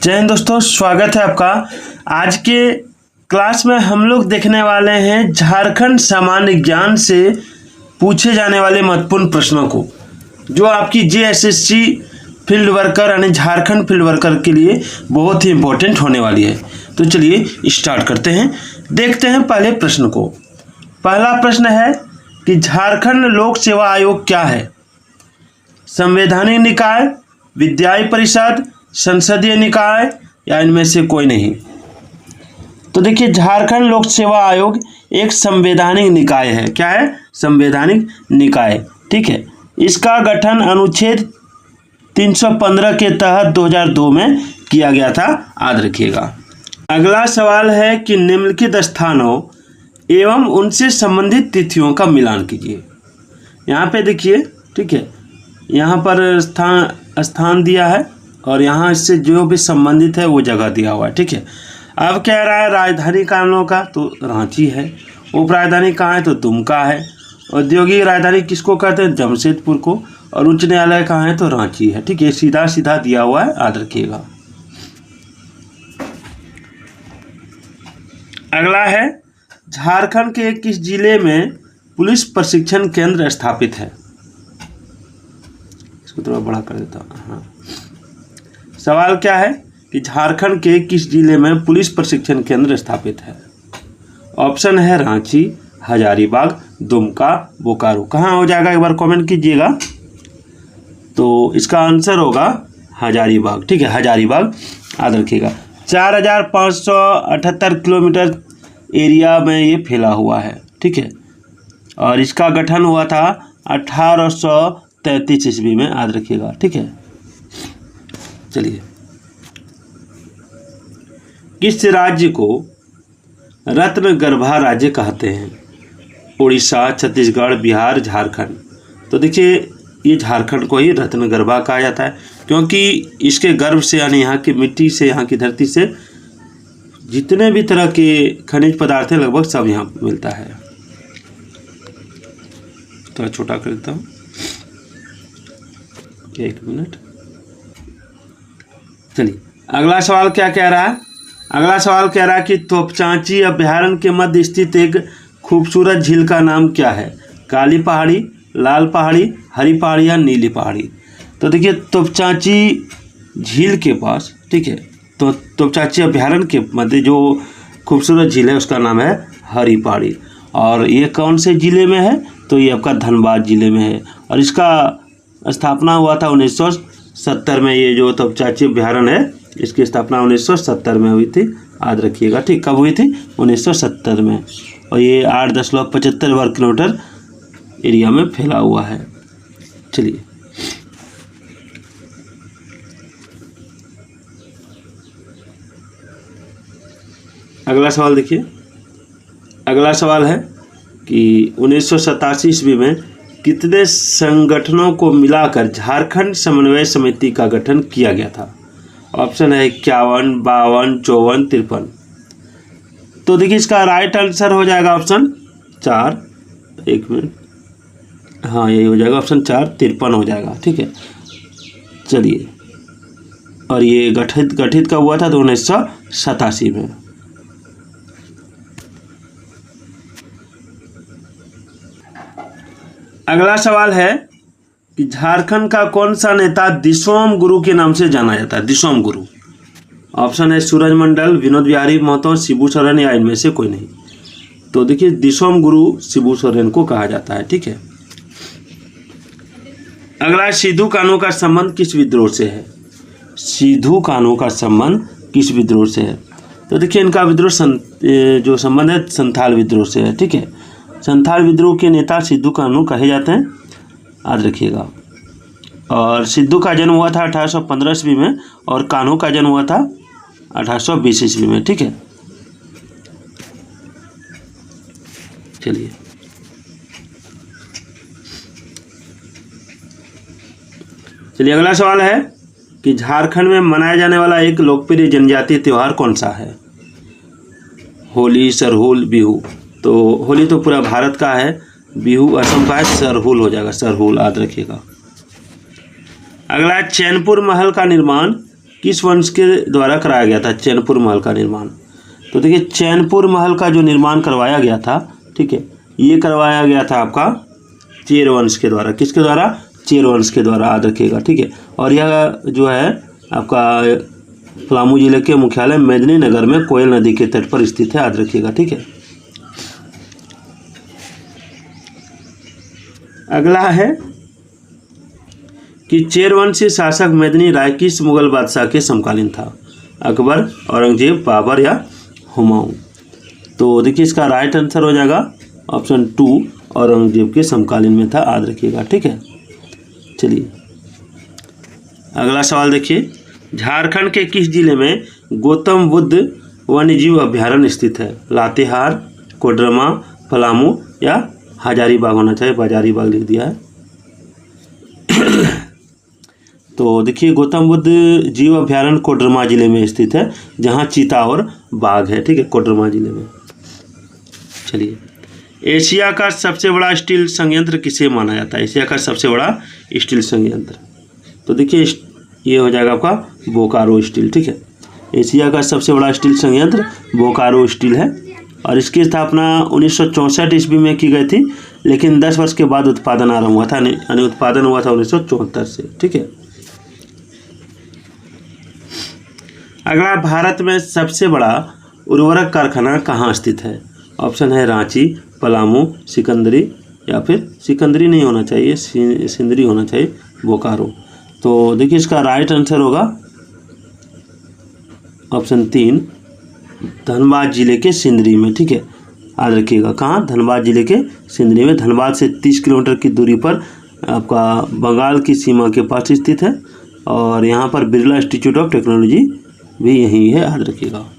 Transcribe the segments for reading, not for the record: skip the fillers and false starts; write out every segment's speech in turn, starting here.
जय हिंद दोस्तों, स्वागत है आपका। आज के क्लास में हम लोग देखने वाले हैं झारखंड सामान्य ज्ञान से पूछे जाने वाले महत्वपूर्ण प्रश्नों को, जो आपकी जेएसएससी फील्ड वर्कर यानी झारखंड फील्ड वर्कर के लिए बहुत ही इम्पोर्टेंट होने वाली है। तो चलिए स्टार्ट करते हैं। देखते हैं पहले प्रश्न को। पहला प्रश्न है कि झारखंड लोक सेवा आयोग क्या है? संवैधानिक निकाय, विधायी परिषद, संसदीय निकाय या इनमें से कोई नहीं। तो देखिए, झारखंड लोक सेवा आयोग एक संवैधानिक निकाय है। क्या है? संवैधानिक निकाय। ठीक है। इसका गठन अनुच्छेद 315 के तहत 2002 में किया गया था, याद रखिएगा। अगला सवाल है कि निम्नलिखित स्थानों एवं उनसे संबंधित तिथियों का मिलान कीजिए। यहाँ पे देखिए, ठीक है, यहाँ पर स्थान दिया है और यहाँ इससे जो भी संबंधित है वो जगह दिया हुआ है। ठीक है। अब कह रहा है राजधानी कानूनों का, तो रांची है। उप राजधानी कहाँ है? तो दुमका है। औद्योगिक राजधानी किसको कहते हैं? जमशेदपुर को। और उच्च न्यायालय कहाँ है? तो रांची है। ठीक है, सीधा सीधा दिया हुआ है, याद रखिएगा। अगला है, झारखंड के किस जिले में पुलिस प्रशिक्षण केंद्र स्थापित है? इसको थोड़ा बड़ा कर देता हूँ। हाँ, सवाल क्या है कि झारखंड के किस जिले में पुलिस प्रशिक्षण केंद्र स्थापित है? ऑप्शन है रांची, हजारीबाग, दुमका, बोकारो। कहाँ हो जाएगा एक बार कमेंट कीजिएगा। तो इसका आंसर होगा हजारीबाग। ठीक है, हजारीबाग, याद रखिएगा। 4578 किलोमीटर एरिया में ये फैला हुआ है। ठीक है, और इसका गठन हुआ था 1833 ईस्वी में, याद रखिएगा। ठीक है, चलिए। किस राज्य को रत्नगर्भा राज्य कहते हैं? उड़ीसा, छत्तीसगढ़, बिहार, झारखंड। तो देखिए, ये झारखंड को ही रत्नगर्भा कहा जाता है, क्योंकि इसके गर्भ से यानी यहाँ की मिट्टी से, यहाँ की धरती से जितने भी तरह के खनिज पदार्थ हैं लगभग सब यहाँ मिलता है। थोड़ा छोटा कर देता हूँ, एक मिनट। चलिए, अगला सवाल क्या कह रहा है? अगला सवाल कह रहा है कि तोपचांची अभ्यारण्य के मध्य स्थित एक खूबसूरत झील का नाम क्या है? काली पहाड़ी, लाल पहाड़ी, हरी पहाड़ी या नीली पहाड़ी। तो देखिए, तोपचांची झील के पास, ठीक है, तो तोपचांची अभ्यारण्य के मध्य जो खूबसूरत झील है उसका नाम है हरी पहाड़ी। और ये कौन से ज़िले में है? तो ये आपका धनबाद ज़िले में है। और इसका स्थापना हुआ था 1970 में। ये जो तोपचांची अभ्यारण्य है इसकी स्थापना 1970 में हुई थी, याद रखिएगा। ठीक, कब हुई थी? 1970 में। और ये 8.75 वर्ग किलोमीटर एरिया में फैला हुआ है। चलिए, अगला सवाल देखिए। अगला सवाल है कि 1987 ईस्वी में कितने संगठनों को मिलाकर झारखंड समन्वय समिति का गठन किया गया था? ऑप्शन है 51, 52, 54, 53। तो देखिए, इसका राइट आंसर हो जाएगा ऑप्शन 4। एक मिनट, हाँ यही हो जाएगा ऑप्शन 4, 53 हो जाएगा। ठीक है, चलिए। और ये गठित कब हुआ था? तो 1987 में। अगला सवाल है कि झारखंड का कौन सा नेता दिसोम गुरु के नाम से जाना जाता है? दिसोम गुरु। ऑप्शन है सूरज मंडल, विनोद बिहारी महतो, शिबू सोरेन या इनमें से कोई नहीं। तो देखिए, दिसोम गुरु शिबू सोरेन को कहा जाता है। ठीक है। अगला, सिद्धू कान्हू का संबंध किस विद्रोह से है? सिद्धू कान्हू का संबंध किस विद्रोह से है? तो देखिए, इनका विद्रोह जो संबंध है संथाल विद्रोह से है। ठीक है, संथाल विद्रोह के नेता सिद्धू कान्हू कहे जाते हैं, याद रखिएगा। और सिद्धू का जन्म हुआ था 1815 ईस्वी में और कान्हू का जन्म हुआ था 1820 ईस्वी में। ठीक है, चलिए। अगला सवाल है कि झारखंड में मनाया जाने वाला एक लोकप्रिय जनजातीय त्यौहार कौन सा है? होली, सरहुल, बिहू। तो होली तो पूरा भारत का है, बिहू असम का है, सरहुल हो जाएगा, सरहुल, याद रखिएगा। अगला, चैनपुर महल का निर्माण किस वंश के द्वारा कराया गया था चैनपुर महल का निर्माण? तो देखिए चैनपुर महल का जो निर्माण करवाया गया था, ठीक है, ये करवाया गया था आपका चेर वंश के द्वारा। किसके द्वारा? चेर वंश के द्वारा, याद रखिएगा, ठीक है। और यह जो है आपका पलामू जिले के मुख्यालय मेदिनीनगर में कोयल नदी के तट पर स्थित है, याद रखिएगा, ठीक है। अगला है कि चेरवंशी शासक मेदिनी राय किस मुगल बादशाह के समकालीन था? अकबर, औरंगजेब, बाबर या हुमायूं? तो देखिए इसका राइट आंसर हो जाएगा ऑप्शन 2, औरंगजेब के समकालीन में था, याद रखिएगा, ठीक है। चलिए अगला सवाल देखिए, झारखंड के किस जिले में गौतम बुद्ध वन्यजीव अभ्यारण्य स्थित है? लातेहार, कोडरमा, पलामू या हजारीबाग होना चाहिए, हजारीबाग लिख दिया है। तो देखिए गौतम बुद्ध जीव अभ्यारण्य कोडरमा जिले में स्थित है, जहाँ चीता और बाघ है, ठीक है, कोडरमा जिले में। चलिए एशिया का सबसे बड़ा स्टील संयंत्र किसे माना जाता है? एशिया का सबसे बड़ा स्टील संयंत्र, तो देखिए ये हो जाएगा आपका बोकारो स्टील, ठीक है। एशिया का सबसे बड़ा स्टील संयंत्र बोकारो स्टील है और इसकी स्थापना 1964 ईस्वी में की गई थी, लेकिन 10 वर्ष के बाद उत्पादन आरंभ हुआ था, यानी उत्पादन हुआ था 1974 से, ठीक है। अगला, भारत में सबसे बड़ा उर्वरक कारखाना कहाँ स्थित है? ऑप्शन है रांची, पलामू, सिकंदरी या फिर सिकंदरी नहीं होना चाहिए, सिंदरी होना चाहिए, बोकारो। तो देखिए इसका राइट आंसर होगा ऑप्शन 3, धनबाद जिले के सिंदरी में, ठीक है, याद रखिएगा। कहाँ? धनबाद जिले के सिंदरी में। धनबाद से 30 किलोमीटर की दूरी पर आपका बंगाल की सीमा के पास स्थित है और यहाँ पर बिरला इंस्टीट्यूट ऑफ टेक्नोलॉजी भी यही है, याद रखिएगा।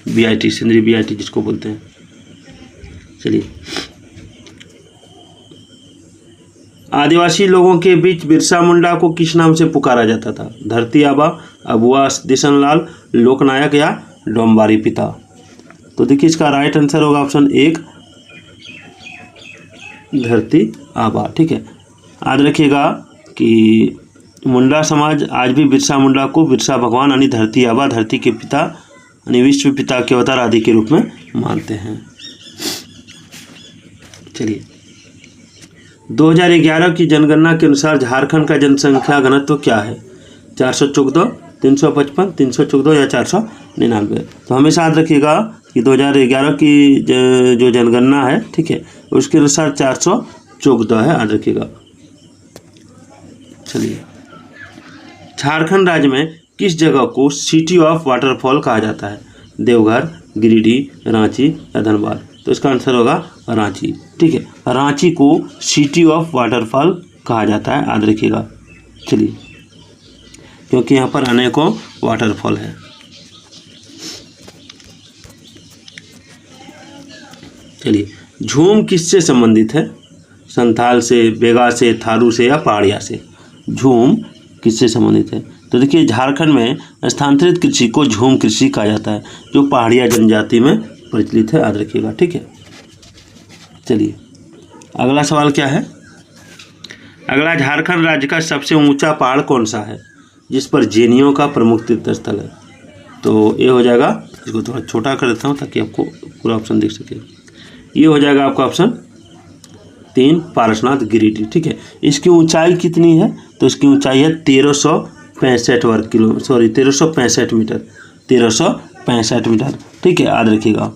BIT, सिंदरी BIT जिसको बोलते हैं। चलिए आदिवासी लोगों के बीच बिरसा मुंडा को किस नाम से पुकारा जाता था? धरती आबा, अबुआ दिसनलाल, लोकनायक या डोम्बारी पिता? तो देखिए इसका राइट आंसर होगा ऑप्शन 1, धरती आबा, ठीक है। याद रखिएगा कि मुंडा समाज आज भी बिरसा मुंडा को बिरसा भगवान यानी धरती आबा, धरती के पिता यानी विश्व पिता के अवतार आदि के रूप में मानते हैं। चलिए 2011 की जनगणना के अनुसार झारखंड का जनसंख्या घनत्व क्या है? 414, 355, 314 या 499? तो हमेशा याद रखिएगा कि 2011 की जो जनगणना है, ठीक है, उसके अनुसार 414 है, याद रखिएगा। चलिए झारखंड राज्य में किस जगह को सिटी ऑफ वाटरफॉल कहा जाता है? देवघर, गिरिडीह, रांची या धनबाद? तो इसका आंसर होगा रांची, ठीक है। रांची को सिटी ऑफ वाटरफॉल कहा जाता है, याद रखिएगा। चलिए क्योंकि यहाँ पर अनेकों वाटरफॉल है। चलिए झूम किससे संबंधित है? संथाल से, बेगा से, थारू से या पहाड़िया से? झूम किससे संबंधित है? तो देखिए झारखंड में स्थानांतरित कृषि को झूम कृषि कहा जाता है, जो पहाड़िया जनजाति में प्रचलित है, याद रखिएगा, ठीक है। चलिए अगला सवाल क्या है? अगला, झारखंड राज्य का सबसे ऊंचा पहाड़ कौन सा है जिस पर जैनियों का प्रमुख तीर्थ स्थल है? तो ये हो जाएगा, इसको थोड़ा छोटा कर देता हूँ ताकि आपको पूरा ऑप्शन दिख सके। ये हो जाएगा आपका ऑप्शन 3, पारसनाथ गिरिडीह, ठीक है। इसकी ऊंचाई कितनी है? तो इसकी ऊंचाई है 1365 मीटर, 1365 मीटर, ठीक है, याद रखिएगा।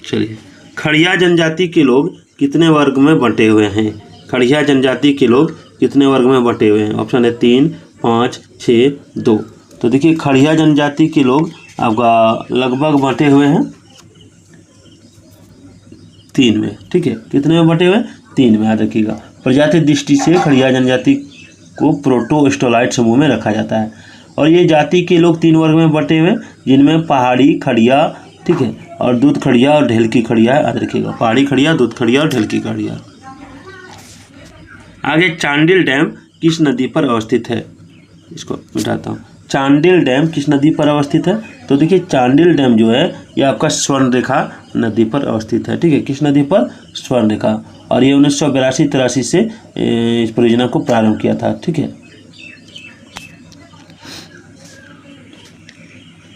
चलिए खड़िया जनजाति के लोग कितने वर्ग में बंटे हुए हैं? खड़िया जनजाति के लोग कितने वर्ग में बंटे हुए हैं? ऑप्शन है 3, 5, 6, 2। तो देखिए खड़िया जनजाति के लोग आपका लगभग बंटे हुए हैं 3 में, ठीक है। कितने में बंटे हुए? 3 में, याद रखिएगा। प्रजाति दृष्टि से खड़िया जनजाति को प्रोटोस्टोलाइट समूह में रखा जाता है और ये जाति के लोग 3 वर्ग में बंटे हुए, जिनमें पहाड़ी खड़िया, ठीक है, और दूध खड़िया और ढेलकी खड़िया, याद रखिएगा। पहाड़ी खड़िया, दूध खड़िया और ढेलकी खड़िया। आगे चांडिल डैम किस नदी पर अवस्थित है? इसको मिटाता हूँ। चांडिल डैम किस नदी पर अवस्थित है? तो देखिए चांडिल डैम जो है ये आपका स्वर्णरेखा नदी पर अवस्थित है। ठीक है, किस नदी पर? स्वर्णरेखा। और ये 1982-83 से इस परियोजना को प्रारंभ किया था। ठीक है,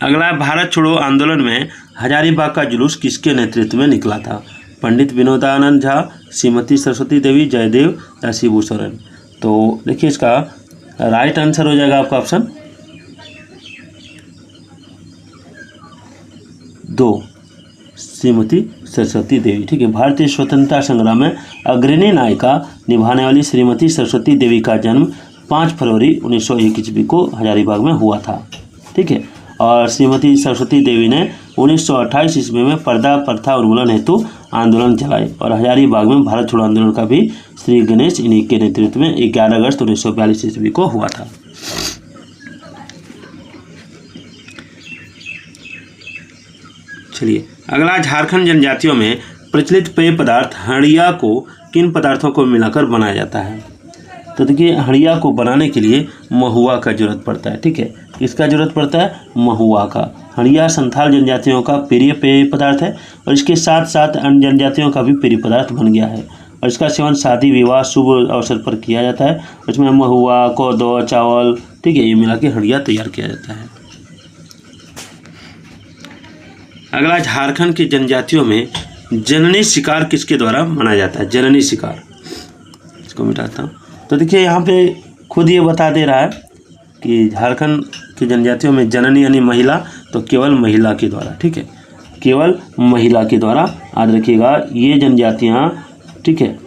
अगला, भारत छोड़ो आंदोलन में हजारीबाग का जुलूस किसके नेतृत्व में निकला था? पंडित विनोदानंद झा, श्रीमती सरस्वती देवी, जयदेव या शिबू सोरेन? तो देखिए इसका राइट आंसर हो जाएगा आपका ऑप्शन 2, श्रीमती सरस्वती देवी। ठीक है, भारतीय स्वतंत्रता संग्राम में अग्रणी नायिका निभाने वाली श्रीमती सरस्वती देवी का जन्म 5 फरवरी 1901 ईस्वी को हजारीबाग में हुआ था। ठीक है, और श्रीमती सरस्वती देवी ने 1928 ईस्वी में पर्दा प्रथा उन्मूलन हेतु आंदोलन चलाए और हजारीबाग में भारत छोड़ो आंदोलन का भी श्री गणेश इन्हीं के नेतृत्व में 11 अगस्त 1942 ईस्वी को हुआ था। चलिए अगला, झारखंड जनजातियों में प्रचलित पेय पदार्थ हड़िया को किन पदार्थों को मिलाकर बनाया जाता है? तो देखिए हड़िया को बनाने के लिए महुआ का जरूरत पड़ता है। ठीक है, किसका जरूरत पड़ता है? महुआ का। हड़िया संथाल जनजातियों का प्रिय पेय पदार्थ है और इसके साथ साथ अन्य जनजातियों का भी प्रिय पदार्थ बन गया है और इसका सेवन शादी विवाह शुभ अवसर पर किया जाता है। उसमें महुआ, कोदो, चावल, ठीक है, ये मिला के हड़िया तैयार किया जाता है। अगला, झारखंड की जनजातियों में जननी शिकार किसके द्वारा मनाया जाता है? जननी शिकार, इसको मिटाता हूँ। तो देखिए यहाँ पे खुद ये बता दे रहा है कि झारखंड की जनजातियों में जननी यानी महिला, तो केवल महिला के द्वारा। ठीक है, केवल महिला के द्वारा। याद रखिएगा ये जनजातियाँ, ठीक है,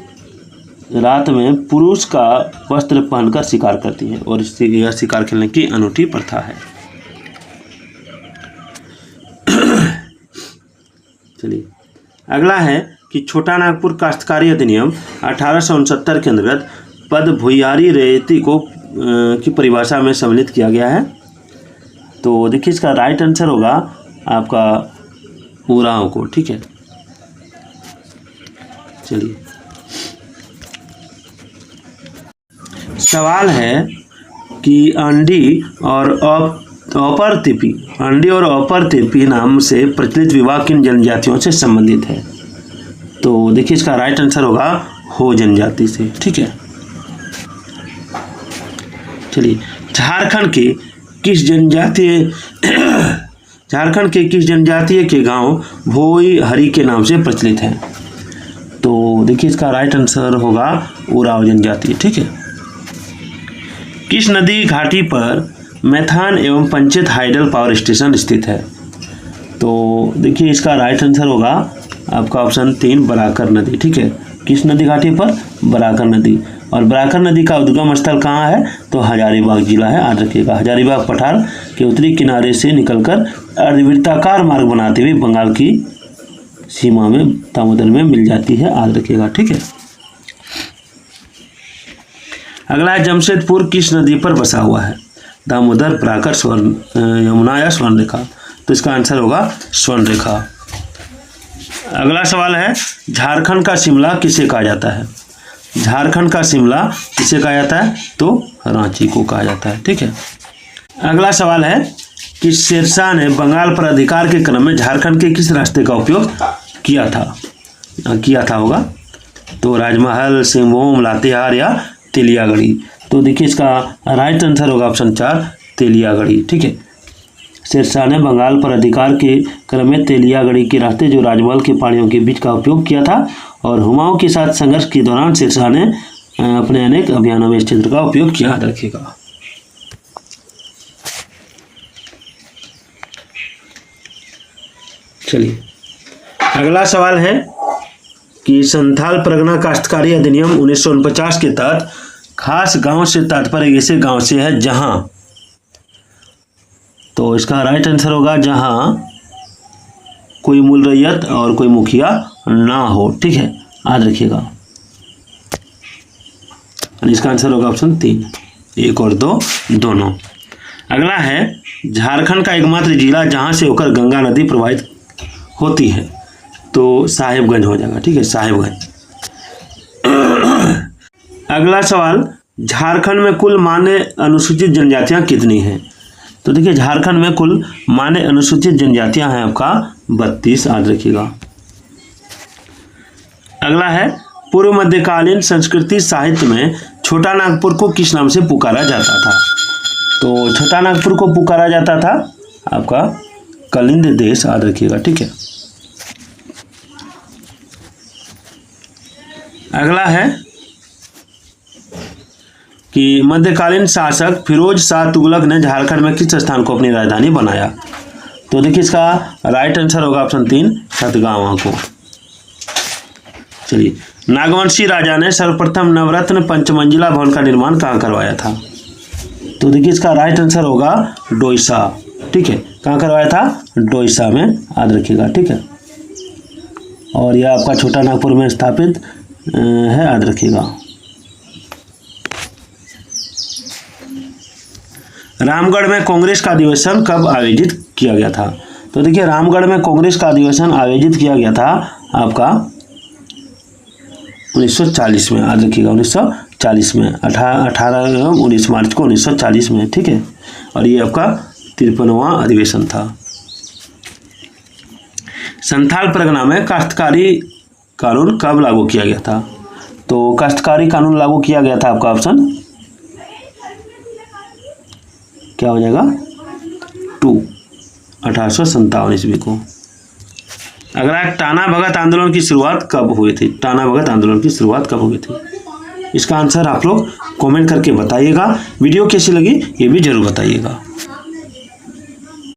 रात में पुरुष का वस्त्र पहनकर शिकार करती हैं और इससे यह शिकार खेलने की अनूठी प्रथा है। चलिए अगला है कि छोटा नागपुर काश्तकारी अधिनियम 1869 के अंतर्गत पद भुइयारी रैयती को की परिभाषा में सम्मिलित किया गया है। तो देखिए इसका राइट आंसर होगा आपका उरांव को। ठीक है, चलिए सवाल है कि अंडी और अपरतिपी नाम से प्रचलित विवाह किन जनजातियों से संबंधित है? तो देखिए इसका राइट आंसर होगा हो जनजाति से। ठीक है, चलिए झारखंड के किस जनजातीय के गांव भोई हरी के नाम से प्रचलित हैं? तो देखिए इसका राइट आंसर होगा उराव जनजाति। ठीक है, किस नदी घाटी पर मैथान एवं पंचेत हाइडल पावर स्टेशन स्थित है? तो देखिए इसका राइट आंसर होगा आपका ऑप्शन 3, बराकर नदी। ठीक है, किस नदी घाटी पर? बराकर नदी। और बराकर नदी का उद्गम स्थल कहाँ है? तो हजारीबाग जिला है। याद रखिएगा, हजारीबाग पठार के उत्तरी किनारे से निकलकर अर्धवृत्ताकार मार्ग बनाते हुए बंगाल की सीमा में दामोदर में मिल जाती है। याद रखिएगा। ठीक है, अगला जमशेदपुर किस नदी पर बसा हुआ है? दामोदर, प्राकर, यमुना या स्वर्णरेखा? तो इसका आंसर होगा स्वर्णरेखा। अगला सवाल है झारखंड का शिमला किसे कहा जाता है? झारखंड का शिमला किसे कहा जाता है? तो रांची को कहा जाता है। ठीक है, अगला सवाल है कि शेरशाह ने बंगाल पर अधिकार के क्रम में झारखंड के किस रास्ते का उपयोग किया था होगा? तो राजमहल, सिंहभूम, लातेहार या तेलियागढ़ी? तो देखिए इसका राइट आंसर होगा ऑप्शन 4, तेलियागढ़ी। ठीक है, शेरशाह ने बंगाल पर अधिकार के क्रम में तेलियागढ़ी के रास्ते जो राजमहल के पहाड़ियों के बीच का उपयोग किया था और हुमायूं के साथ संघर्ष के दौरान शेरशाह ने अपने अनेक अभियानों में इस क्षेत्र का उपयोग किया। याद रखिएगा। चलिए अगला सवाल है कि संथाल परगना काश्तकारी अधिनियम 1949 के तहत खास गांव से तात्पर्य ऐसे गांव से है जहां, तो इसका राइट आंसर होगा जहां कोई मूल रैयत और कोई मुखिया ना हो। ठीक है, याद रखिएगा। इसका आंसर होगा ऑप्शन 3, 1 और 2 दोनों। अगला है झारखंड का एकमात्र जिला जहां से होकर गंगा नदी प्रवाहित होती है, तो साहिबगंज हो जाएगा। ठीक है, साहिबगंज। अगला सवाल, झारखंड में कुल मान्य अनुसूचित जनजातियां कितनी हैं? तो देखिए झारखंड में कुल मान्य अनुसूचित जनजातियां हैं आपका 32, याद रखिएगा। अगला है पूर्व मध्यकालीन संस्कृति साहित्य में छोटा नागपुर को किस नाम से पुकारा जाता था? तो छोटा नागपुर को पुकारा जाता था आपका कलिंद देश, याद रखिएगा, ठीक है। अगला है कि मध्यकालीन शासक फिरोज शाह तुगलक ने झारखंड में किस स्थान को अपनी राजधानी बनाया? तो देखिए इसका राइट आंसर होगा ऑप्शन 3 सतगावा को। चलिए, नागवंशी राजा ने सर्वप्रथम नवरत्न पंचमंजिला भवन का निर्माण कहाँ करवाया था? तो देखिए इसका राइट आंसर होगा डोईसा, ठीक है। कहाँ करवाया था? डोईसा में, याद रखिएगा, ठीक है। और यह आपका छोटा नागपुर में स्थापित है, याद रखिएगा। रामगढ़ में कांग्रेस का अधिवेशन कब आयोजित किया गया था? तो देखिए रामगढ़ में कांग्रेस का अधिवेशन आयोजित किया गया था आपका 1940 में, याद रखिएगा, 1940 में, 18-19 मार्च को 1940 में, ठीक है। और ये आपका 53वां अधिवेशन था। संथाल परगना में काश्तकारी कानून कब लागू किया गया था? तो काश्तकारी कानून लागू किया गया था आपका ऑप्शन क्या हो जाएगा 2, 1857 ईस्वी को। अगला टाना भगत आंदोलन की शुरुआत कब हुई थी? टाना भगत आंदोलन की शुरुआत कब हुई थी? इसका आंसर आप लोग कमेंट करके बताइएगा। वीडियो कैसी लगी ये भी जरूर बताइएगा।